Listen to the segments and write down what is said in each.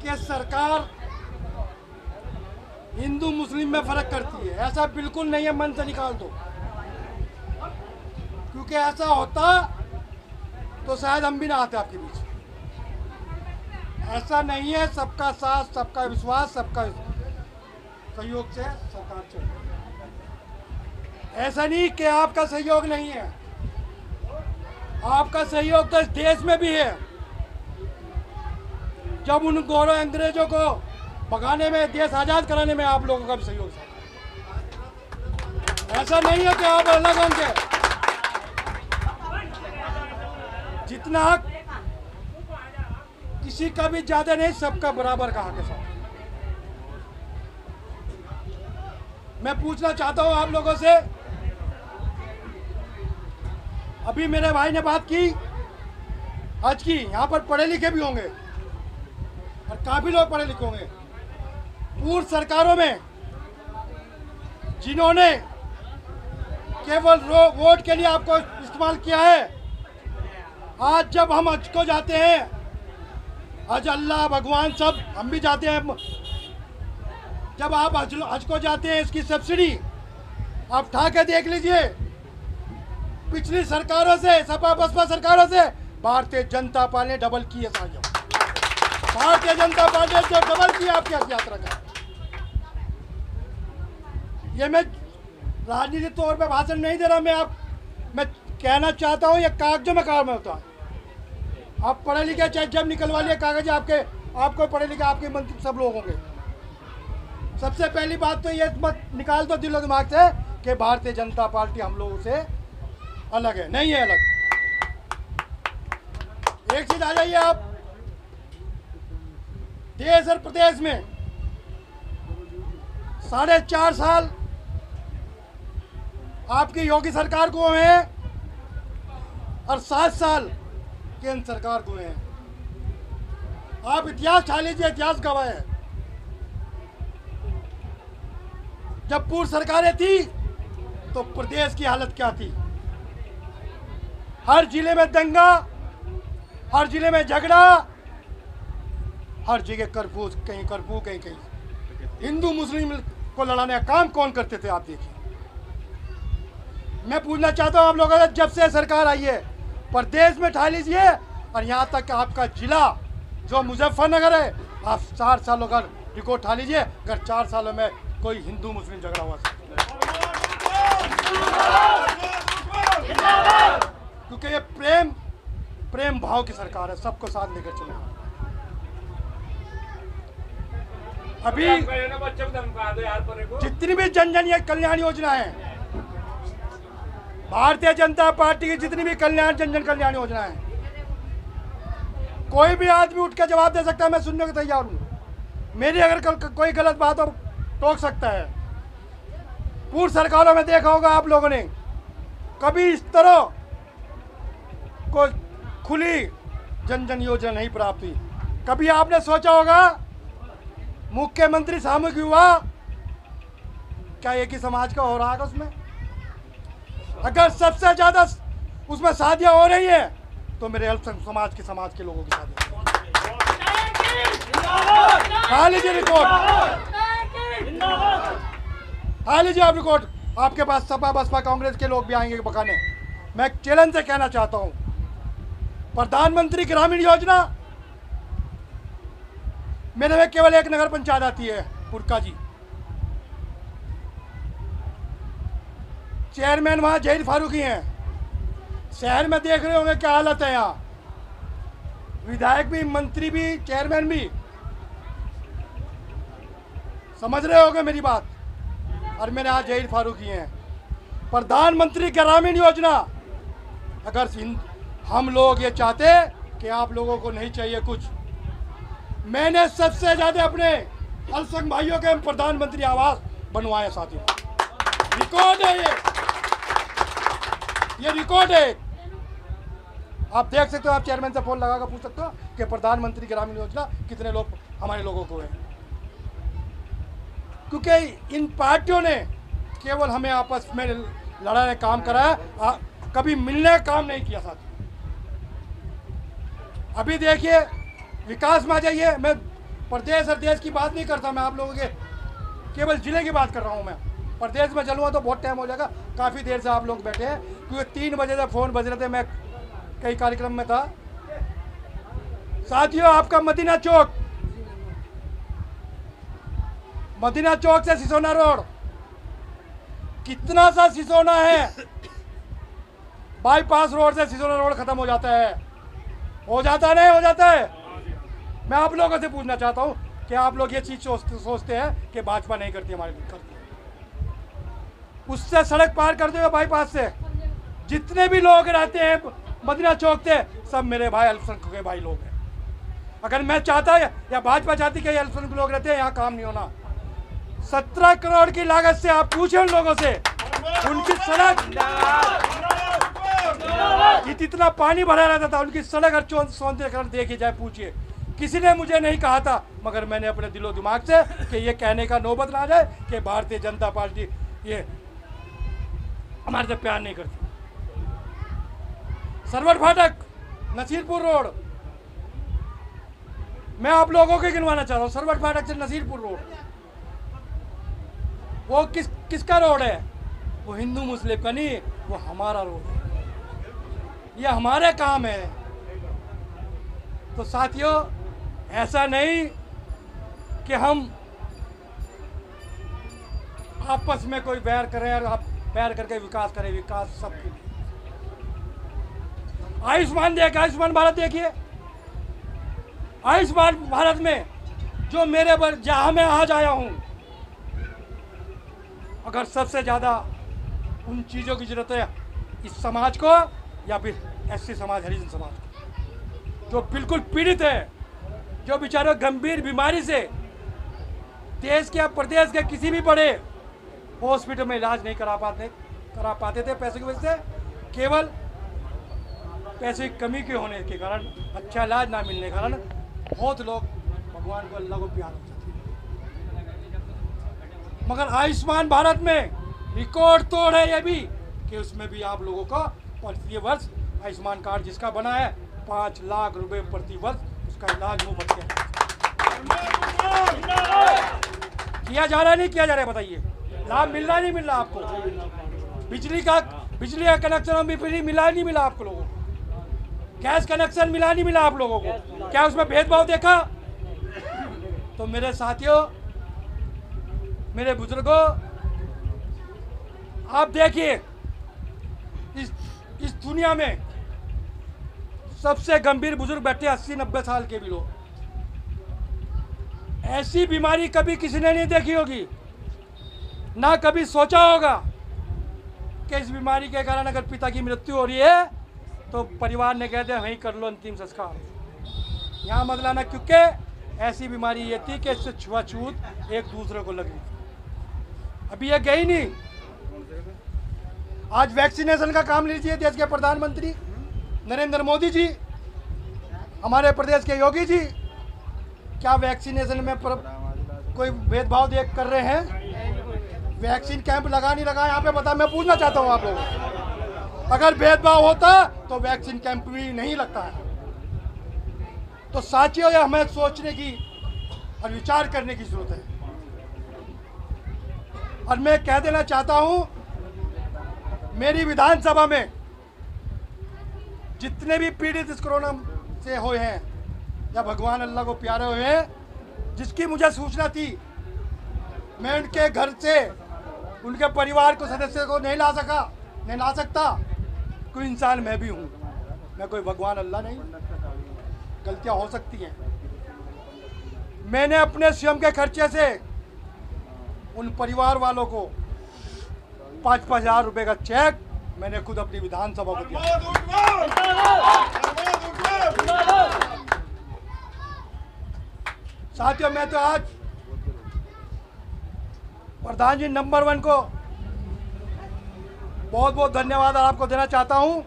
कि सरकार हिंदू मुस्लिम में फर्क करती है। ऐसा बिल्कुल नहीं है, मन से निकाल दो, क्योंकि ऐसा होता तो शायद हम भी ना आते आपके बीच। ऐसा नहीं है, सबका साथ, सबका विश्वास, सबका सहयोग से सरकार चल रही है। ऐसा नहीं कि आपका सहयोग नहीं है, आपका सहयोग तो इस देश में भी है। जब उन गोरों अंग्रेजों को भगाने में, देश आजाद कराने में आप लोगों का भी सहयोग था। ऐसा नहीं है कि आप अलग होंगे। जितना हक किसी का भी ज्यादा नहीं, सबका बराबर का हक है साहब। मैं पूछना चाहता हूं आप लोगों से, अभी मेरे भाई ने बात की आज की, यहाँ पर पढ़े लिखे भी होंगे और काफी लोग पढ़े लिखे होंगे। पूर्व सरकारों में जिन्होंने केवल वोट के लिए आपको इस्तेमाल किया है, आज जब हम हज को जाते हैं, आज अल्लाह भगवान सब हम भी जाते हैं, जब आप हज को जाते हैं, इसकी सब्सिडी आप उठा के देख लीजिए। पिछली सरकारों से, सपा बसपा सरकारों से भारतीय जनता पार्टी ने डबल की है साथियों। भारतीय जनता पार्टी ने जो डबल किया आपकी हज यात्रा का। ये मैं राजनीतिक तौर पे भाषण नहीं दे रहा, मैं कहना चाहता हूँ, ये कागजों में काम होता है। आप पढ़े लिखे, चाहे जब निकलवा लिए कागज, आपको पढ़े लिखे आपके मंत्री सब लोग होंगे। सबसे पहली बात तो ये मत निकाल दो दिलो दिमाग से कि भारतीय जनता पार्टी हम लोगों से अलग है, नहीं है अलग। एक चीज आ जाइए, आप देश और प्रदेश में 4.5 साल आपकी योगी सरकार को है और 7 साल केंद्र सरकार को है। आप इतिहास छा लीजिए, इतिहास गवाह है। जब पूर्व सरकारें थी तो प्रदेश की हालत क्या थी? हर जिले में दंगा, हर जिले में झगड़ा, हर जगह कर्फ्यू, कहीं कर्फ्यू, कहीं कहीं हिंदू मुस्लिम को लड़ाने का काम कौन करते थे? आप देखिए। मैं पूछना चाहता हूं आप लोगों से, जब से सरकार आई है प्रदेश में ठा लीजिए, और यहां तक कि आपका जिला जो मुजफ्फरनगर है, आप 4 सालों का रिकॉर्ड ठा लीजिए, अगर 4 सालों में कोई हिंदू मुस्लिम झगड़ा हुआ, क्योंकि ये प्रेम भाव की सरकार है, सबको साथ लेकर चले। अभी जितनी भी जन कल्याण योजना है, भारतीय जनता पार्टी की जितनी भी जन कल्याण योजना है, कोई भी आदमी उठ के जवाब दे सकता है, मैं सुनने को तैयार हूं। मेरी अगर कोई गलत बात हो टोक सकता है। पूर्व सरकारों में देखा होगा आप लोगों ने, कभी इस तरह कोई खुली जन योजना नहीं प्राप्त हुई। कभी आपने सोचा होगा मुख्यमंत्री सामूहिक विवाह क्या एक ही समाज का हो रहा है? उसमें अगर सबसे ज्यादा उसमें शादियां हो रही है तो मेरे समाज के लोगों की शादी। खा लीजिए रिकॉर्ड, खा लीजिए आप रिकॉर्ड। आपके पास सपा बसपा कांग्रेस के लोग भी आएंगे बकाने। मैं चैलेंज से कहना चाहता हूं, प्रधानमंत्री ग्रामीण योजना, मेरे में केवल एक नगर पंचायत आती है, पुरका जी। चेयरमैन वहां जहीर फारूकी हैं। शहर में देख रहे होंगे क्या हालत है यहाँ, विधायक भी, मंत्री भी, चेयरमैन भी। समझ रहे होंगे मेरी बात। और मेरे यहाँ जहीर फारूकी हैं। प्रधानमंत्री ग्रामीण योजना, अगर हम लोग ये चाहते कि आप लोगों को नहीं चाहिए कुछ, मैंने सबसे ज्यादा अपने अल्पसंख्यक भाइयों के प्रधानमंत्री आवास बनवाए साथियों। रिकॉर्ड है ये रिकॉर्ड है। आप देख सकते हो, आप चेयरमैन से फोन लगाकर पूछ सकते हो कि प्रधानमंत्री ग्रामीण योजना कितने लोग हमारे लोगों को है। क्योंकि इन पार्टियों ने केवल हमें आपस में लड़ाने का काम करा है, कभी मिलने का काम नहीं किया साथ। अभी देखिए विकास में आ जाइए, मैं प्रदेश और देश की बात नहीं करता मैं, आप लोगों के केवल जिले की बात कर रहा हूँ मैं। प्रदेश में चलूँगा तो बहुत टाइम हो जाएगा, काफ़ी देर से आप लोग बैठे हैं, क्योंकि 3 बजे से फ़ोन बज रहे थे, मैं कई कार्यक्रम में था। साथियों, आपका मदीना चौक से सिसोना रोड कितना सा सिसोना है, बाईपास रोड से सिसोना रोड खत्म हो जाता है, नहीं हो जाता है। मैं आप लोगों से पूछना चाहता हूँ कि आप लोग ये चीज़ सोचते हैं कि भाजपा नहीं करती, हमारे लिए करती है। उससे सड़क पार करते हुए बाईपास से जितने भी लोग रहते हैं मदीना चौक से, सब मेरे भाई अल्पसंख्यक के भाई लोग हैं। अगर मैं चाहता या भाजपा चाहती कि अल्पसंख्यक लोग रहते हैं, यहाँ काम नहीं होना। 17 करोड़ की लागत से आप पूछे उन लोगों से, उनकी सड़क इतना पानी भरा रहता था, उनकी सड़क और सौंदर्यकरण देखी जाए, पूछिए। किसी ने मुझे नहीं कहा था, मगर मैंने अपने दिलो दिमाग से कि ये कहने का नौबत ना आ जाए कि भारतीय जनता पार्टी ये हमारे से प्यार नहीं करती। सरवट फाटक, नसीरपुर रोड, मैं आप लोगों को गिनवाना चाह रहा हूँ। सरवट फाटक से नसीरपुर रोड, वो किसका रोड है? वो हिंदू मुस्लिम का नहीं, वो हमारा रोड है, ये हमारे काम है। तो साथियों, ऐसा नहीं कि हम आपस में कोई बैर करें और आप बैर करके विकास करें। विकास सबके लिए। आयुष्मान भारत देखिए, आयुष्मान भारत में जो मेरे पर जहां मैं आज आया हूं, अगर सबसे ज्यादा उन चीजों की जरूरत है इस समाज को या फिर एससी समाज, हरिजन समाज को, जो बिल्कुल पीड़ित है, जो बेचारे गंभीर बीमारी से देश के या प्रदेश के किसी भी बड़े हॉस्पिटल में इलाज नहीं करा पाते थे पैसे की वजह से, केवल पैसे की कमी के होने के कारण, अच्छा इलाज ना मिलने के कारण बहुत लोग भगवान को, अल्लाह को प्यार होते थे। मगर आयुष्मान भारत में रिकॉर्ड तोड़ है ये भी कि उसमें भी आप लोगों को प्रति वर्ष आयुष्मान कार्ड जिसका बना है 5 लाख रुपए प्रति वर्ष उसका इलाज मुफ्त किया जा रहा है, नहीं किया जा रहा है? बताइए, लाभ मिल रहा नहीं मिल रहा आपको? बिजली का कनेक्शन भी मिला नहीं मिला आपको लोगों को? गैस कनेक्शन मिला नहीं मिला आप लोगों को? क्या उसमें भेदभाव देखा? तो मेरे साथियों, मेरे बुजुर्गों, आप देखिए, इस दुनिया में सबसे गंभीर बुजुर्ग बैठे 80-90 साल के भी लोग। ऐसी बीमारी कभी किसी ने नहीं देखी होगी, ना कभी सोचा होगा कि इस बीमारी के कारण अगर पिता की मृत्यु हो रही है तो परिवार ने कहते हैं वहीं कर लो अंतिम संस्कार, यहाँ मत लाना, क्योंकि ऐसी बीमारी ये थी कि इससे छुआछूत एक दूसरे को लग रही थी। अभी ये गई नहीं। आज वैक्सीनेशन का काम लीजिए, देश के प्रधानमंत्री नरेंद्र मोदी जी, हमारे प्रदेश के योगी जी, क्या वैक्सीनेशन में कोई भेदभाव देख कर रहे हैं? वैक्सीन कैंप लगा नहीं लगा यहाँ पे बता, मैं पूछना चाहता हूँ आप लोगों को। अगर भेदभाव होता तो वैक्सीन कैंप भी नहीं लगता है। तो साथियों, ये हमें सोचने की और विचार करने की जरूरत है। और मैं कह देना चाहता हूँ, मेरी विधानसभा में जितने भी पीड़ित इस कोरोना से हुए हैं या भगवान अल्लाह को प्यारे हुए हैं, जिसकी मुझे सूचना थी, मैं उनके घर से उनके परिवार को, सदस्य को नहीं ला सकता। कोई इंसान मैं भी हूँ, मैं कोई भगवान अल्लाह नहीं, गलतियाँ हो सकती हैं। मैंने अपने स्वयं के खर्चे से उन परिवार वालों को 5-5 हज़ार रुपये का चेक मैंने खुद अपनी विधानसभा को दिया। साथियों, मैं तो आज प्रधान जी नंबर 1 को बहुत बहुत धन्यवाद आपको देना चाहता हूं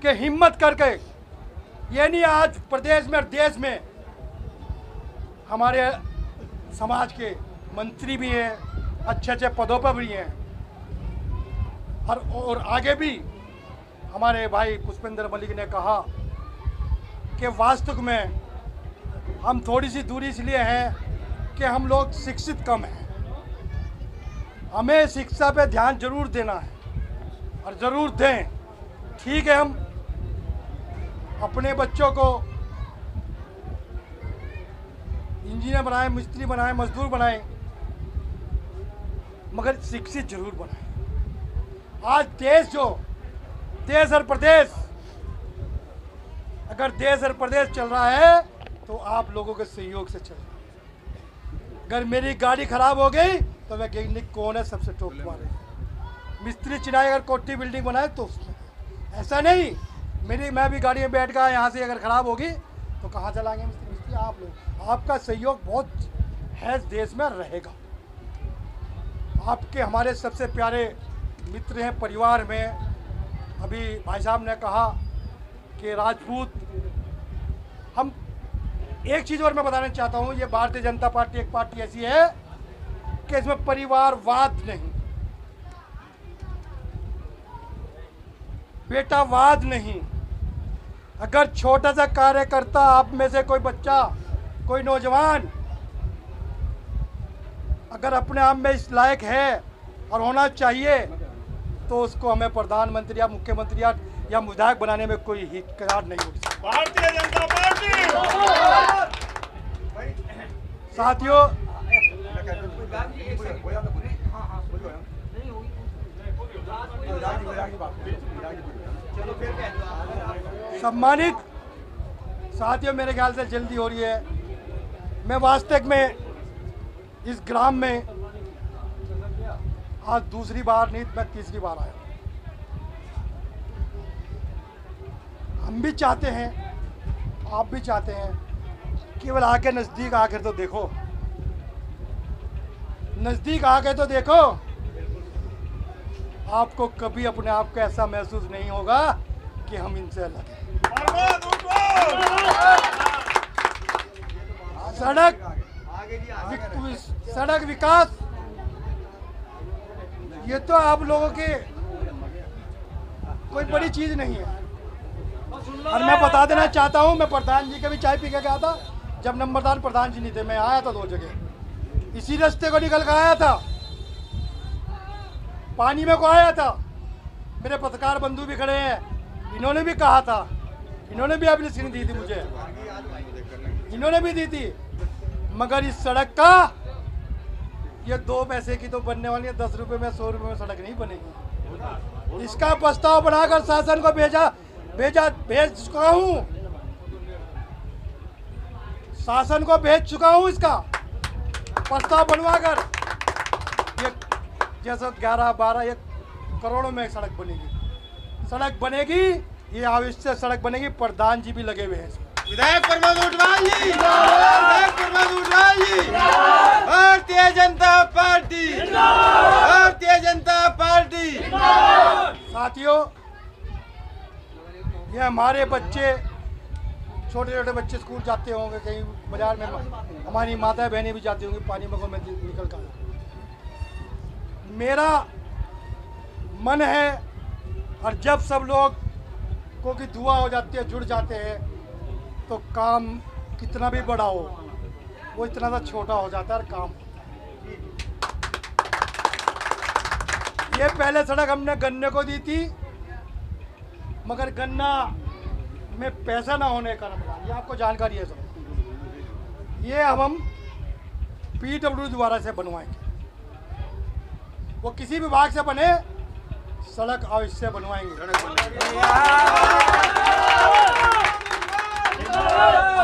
कि हिम्मत करके, ये नहीं आज प्रदेश में और देश में हमारे समाज के मंत्री भी हैं, अच्छे पदों पर भी हैं, और आगे भी हमारे भाई पुष्पेंद्र मलिक ने कहा कि वास्तव में हम थोड़ी सी दूरी इसलिए हैं कि हम लोग शिक्षित कम हैं। हमें शिक्षा पे ध्यान जरूर देना है और ज़रूर दें। ठीक है, हम अपने बच्चों को इंजीनियर बनाएं, मिस्त्री बनाएं, मजदूर बनाएं, मगर शिक्षित जरूर बनाएं। आज देश और प्रदेश, अगर देश और प्रदेश चल रहा है तो आप लोगों के सहयोग से चल रहा है। अगर मेरी गाड़ी खराब हो गई तो वैज्ञानिक कौन है, सबसे टॉप मारे। मिस्त्री चिनाई अगर कोठी बिल्डिंग बनाए तो उसमें ऐसा नहीं मैं भी गाड़ी में बैठ गया, यहाँ से अगर ख़राब होगी तो कहाँ चलाएंगे मिस्त्री? आप लोग, आपका सहयोग बहुत है, देश में रहेगा। आपके हमारे सबसे प्यारे मित्र हैं परिवार में। अभी भाई साहब ने कहा कि राजपूत, हम एक चीज़ और मैं बताना चाहता हूँ, ये भारतीय जनता पार्टी एक पार्टी ऐसी है कि इसमें परिवारवाद नहीं, बेटावाद नहीं। अगर छोटा सा कार्यकर्ता, आप में से कोई बच्चा, कोई नौजवान अगर अपने आप में इस लायक है और होना चाहिए तो उसको हमें प्रधानमंत्री या मुख्यमंत्री या विधायक बनाने में कोई हिचकिचाहट नहीं होगी। भारतीय जनता पार्टी। साथियों, सम्मानित साथियों, मेरे ख्याल से जल्दी हो रही है। मैं वास्तव में इस ग्राम में आज दूसरी बार नहीं, मैं तीसरी बार आया। हम भी चाहते हैं, आप भी चाहते हैं, केवल आके नज़दीक आकर तो देखो, नज़दीक आके तो देखो। आपको कभी अपने आप को ऐसा महसूस नहीं होगा कि हम इनसे अलग हैं। सड़क विकास, ये तो आप लोगों के कोई बड़ी चीज नहीं है। और मैं बता देना चाहता हूँ, मैं प्रधान जी के भी चाय पी के गया था जब नंबरदार प्रधान जी नहीं थे। मैं आया था 2 जगह, इसी रास्ते को निकल कर आया था, पानी में को आया था। मेरे पत्रकार बंधु भी खड़े हैं, इन्होंने भी कहा था, इन्होंने भी अपनी स्क्रीन दी थी मुझे, इन्होंने भी दी थी। मगर इस सड़क का, ये 2 पैसे की तो बनने वाली है, 10 रुपए में 100 रुपए में सड़क नहीं बनेगी। इसका प्रस्ताव बनाकर शासन को भेज चुका हूँ, शासन को भेज चुका हूँ। इसका प्रस्ताव बनवाकर ये जैसे 11-12 1 करोड़ों में सड़क बनेगी। ये आवश्यक सड़क बनेगी। प्रधान जी भी लगे हुए हैं। विधायक प्रमोद ऊंटवाल जी, विधायक प्रमोद ऊंटवाल जी, भारतीय जनता पार्टी, भारतीय जनता पार्टी। साथियों, ये हमारे बच्चे, छोटे छोटे बच्चे स्कूल जाते होंगे, कहीं बाजार में हमारी माताएं बहनें भी जाती होंगी, पानी में निकल कर। मेरा मन है, और जब सब लोग को की दुआ हो जाती है, जुड़ जाते हैं, तो काम कितना भी बड़ा हो वो इतना सा छोटा हो जाता है और काम होता है। ये पहले सड़क हमने गन्ने को दी थी, मगर गन्ना में पैसा ना होने का कारण, ये आपको जानकारी है सब। ये अब हम PWD द्वारा से बनवाएंगे। वो किसी विभाग से बने, सड़क अवश्य बनवाएंगे।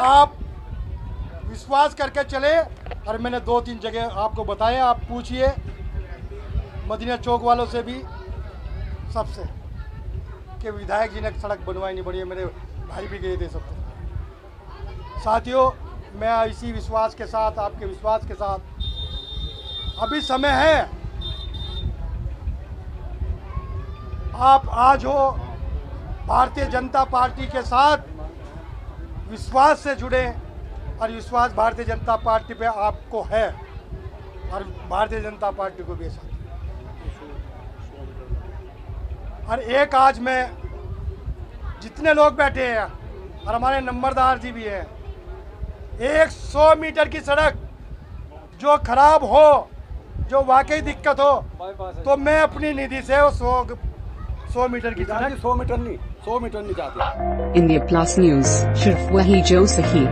आप विश्वास करके चले, और मैंने 2-3 जगह आपको बताया, आप पूछिए मदीना चौक वालों से भी, सबसे, कि विधायक जी ने सड़क बनवाई नहीं बनी है। मेरे भाई भी गए थे सब। साथियों, मैं इसी विश्वास के साथ, आपके विश्वास के साथ, अभी समय है, आप आज हो भारतीय जनता पार्टी के साथ विश्वास से जुड़े, और विश्वास भारतीय जनता पार्टी पे आपको है, और भारतीय जनता पार्टी को भी साथ। और एक आज मैं जितने लोग बैठे हैं, और हमारे नंबरदार जी भी हैं, 100 मीटर की सड़क जो खराब हो, जो वाकई दिक्कत हो, तो मैं अपनी निधि से वो 100 मीटर की सड़क 100 मीटर नहीं जाती। इंडिया प्लस न्यूज, सिर्फ वही जो सही।